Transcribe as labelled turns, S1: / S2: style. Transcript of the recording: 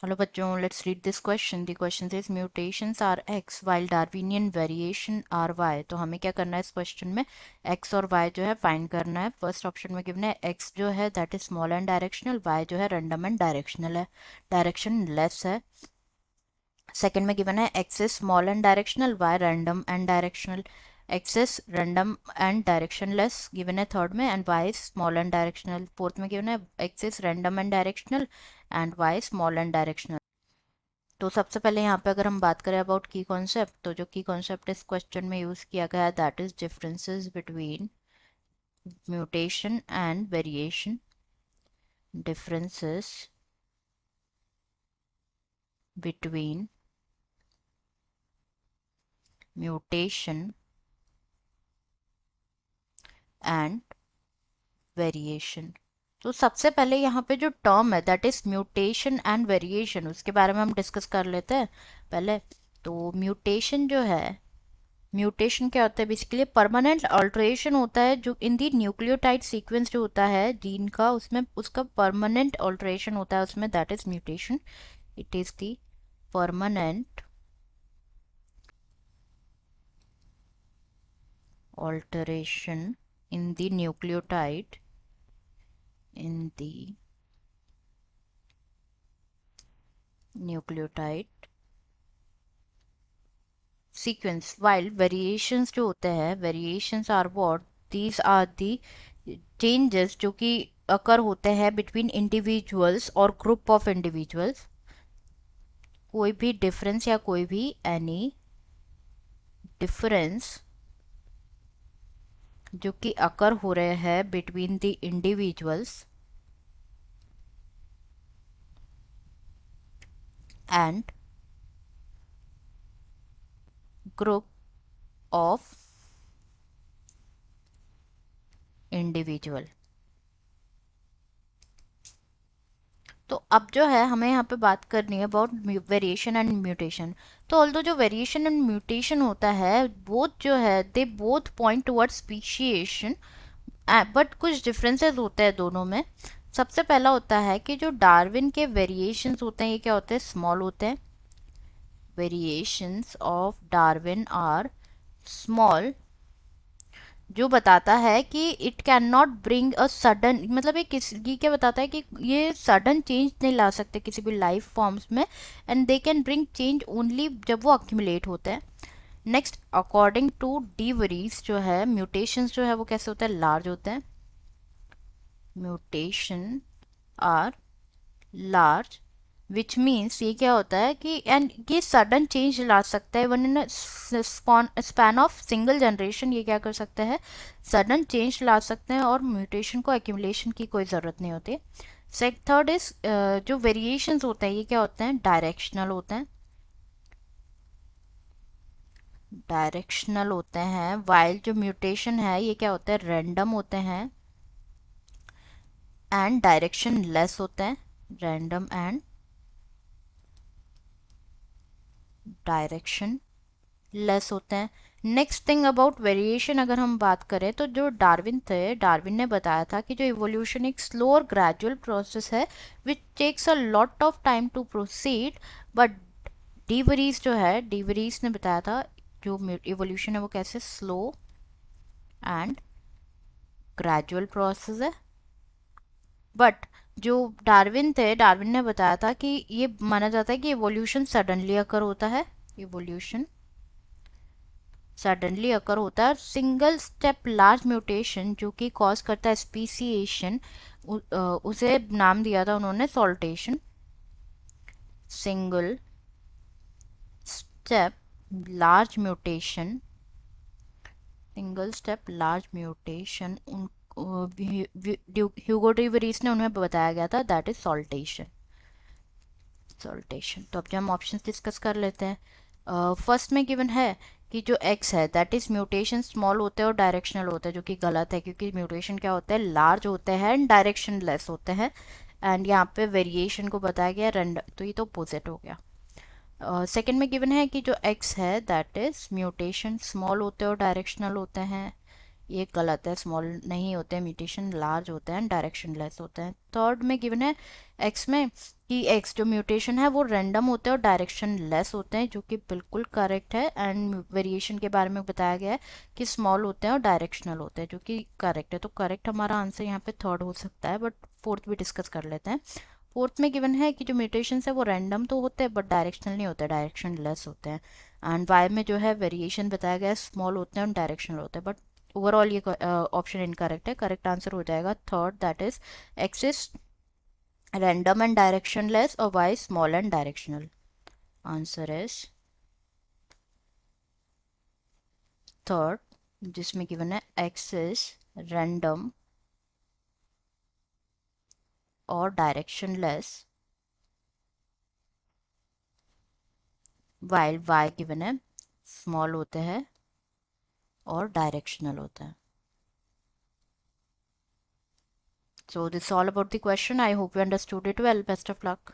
S1: Hello बच्चों, let's read this question. The question says mutations are X while Darwinian variation are Y. तो हमें क्या करना है इस क्वेश्चन में X और Y जो है फाइंड करना है. फर्स्ट ऑप्शन में गिवन है X जो है that is small and directional, Y जो है रैंडम एंड डायरेक्शनल है, डायरेक्शन लेस है. सेकंड में गिवन है X is small and directional, Y random and directional. X is random and directionless given है थर्ड में, and Y is small and directional. Fourth में given है X is random and directional and Y small and directional. तो सबसे पहले यहाँ पे अगर हम बात करें अबाउट की कॉन्सेप्ट, तो जो की कॉन्सेप्ट इस क्वेश्चन में यूज किया गया है that is differences between mutation and variation. Differences between mutation and variation. तो सबसे पहले यहाँ पे जो टर्म है that is mutation and variation, उसके बारे में हम डिस्कस कर लेते हैं पहले. तो म्यूटेशन जो है, म्यूटेशन क्या होता है बेसिकली परमानेंट अल्टरेशन होता है जो इन दी न्यूक्लियोटाइड सीक्वेंस जो होता है जीन का, उसमें उसका परमानेंट अल्टरेशन होता है उसमें, that is mutation. It is the permanent alteration in the nucleotide in the nucleotide sequence. While variations जो होते हैं, variations are what, these are the changes जो कि अकर होते हैं बिटवीन इंडिविजुअल्स और ग्रुप ऑफ इंडिविजुअल्स. कोई भी डिफरेंस या कोई भी एनी डिफरेंस जो कि अकर हो रहे हैं between the individuals and group of individual. तो अब जो है हमें यहाँ पे बात करनी है अबाउट वेरिएशन एंड म्यूटेशन. तो ऑल्दो जो वेरिएशन एंड म्यूटेशन होता है बोथ जो है they both point towards speciation, but कुछ डिफरेंसेस होते हैं दोनों में. सबसे पहला होता है कि जो डार्विन के वेरिएशंस होते हैं ये क्या होते हैं, स्मॉल होते हैं. Variations of Darwin are small, जो बताता है कि it can not bring a sudden, मतलब ये क्या बताता है कि ये सडन चेंज नहीं ला सकते किसी भी लाइफ फॉर्म्स में, and they can bring change only जब वो अक्यूमुलेट होते हैं. Next, according to de Vries जो है म्यूटेशंस जो है वो कैसे होते हैं, लार्ज होते हैं. Mutation are large which means ये क्या होता है कि एंड ये सडन चेंज ला सकता है one in span of single generation. ये क्या कर सकते हैं, सडन चेंज ला सकते हैं और म्यूटेशन को एक्यूमुलेशन की कोई ज़रूरत नहीं होती. थर्ड इज जो वेरिएशंस होते हैं ये क्या होते हैं, डायरेक्शनल होते हैं. डायरेक्शनल होते हैं. वाइल जो म्यूटेशन है ये क्या होता है, रैंडम होते हैं एंड डायरेक्शन लेस होते हैं. रैंडम एंड डायरेक्शन लेस होते हैं. नेक्स्ट थिंग अबाउट वेरिएशन अगर हम बात करें तो जो डार्विन थे, डार्विन ने बताया था कि जो इवोल्यूशन एक स्लो और ग्रेजुअल प्रोसेस है which takes a lot of time to proceed. But de Vries जो है, डीवरीज ने बताया था जो इवोल्यूशन है वो कैसे स्लो एंड ग्रेजुअल प्रोसेस है. बट जो डार्विन थे, डार्विन ने बताया था कि ये माना जाता है कि इवोल्यूशन सडनली अकर होता है. इवोल्यूशन सडनली अकर होता है. सिंगल स्टेप लार्ज म्यूटेशन जो कि कॉज करता है स्पीसीएशन, उसे नाम दिया था उन्होंने saltation. Single step large mutation, single step large mutation Hugo de वरीस ने उन्हें बताया गया था, दैट इज सॉल्टेशन. सॉल्टेशन. तो अब जो हम ऑप्शन डिस्कस कर लेते हैं. फर्स्ट में गिवन है कि जो एक्स है दैट इज म्यूटेशन स्मॉल होते हैं और डायरेक्शनल होते हैं, जो कि गलत है क्योंकि म्यूटेशन क्या होता है, लार्ज होते हैं एंड डायरेक्शन लेस होते हैं. एंड यहाँ पे वेरिएशन को बताया गया रेंडम, तो ये तो अपोजिट हो गया. सेकंड में गिवन है कि जो एक्स है दैट इज म्यूटेशन स्मॉल होते हैं और डायरेक्शनल होते हैं. ये गलत है, स्मॉल नहीं होते हैं म्यूटेशन, लार्ज होते हैं, डायरेक्शन लेस होते हैं। थर्ड में गिवन है एक्स में कि एक्स जो म्यूटेशन है वो रैंडम होते हैं और डायरेक्शन लेस होते हैं, जो कि बिल्कुल करेक्ट है। एंड वेरिएशन के बारे में बताया गया है कि स्मॉल होते हैं और डायरेक्शनल होते हैं, जो कि करेक्ट है। तो करेक्ट हमारा आंसर यहाँ पे थर्ड हो सकता है, बट फोर्थ भी डिस्कस कर लेते हैं। फोर्थ में गिवन है कि जो म्यूटेशंस है वो रैंडम तो होते हैं बट डायरेक्शनल नहीं होते, डायरेक्शन लेस होते हैं। एंड वाई में जो है वेरिएशन बताया गया है स्मॉल होते हैं और डायरेक्शनल होते हैं, बट ओवरऑल ये ऑप्शन इनकरेक्ट है। करेक्ट आंसर हो जाएगा third, that is X is random and directionless और Y small and directional. Answer is third, जिसमें गिवन है एक्स इज रैंडम और डायरेक्शनलेस वाइल वाई गिवन है स्मॉल होते हैं और डायरेक्शनल होता है। So this is all about the question. I hope you understood it well. Best of luck.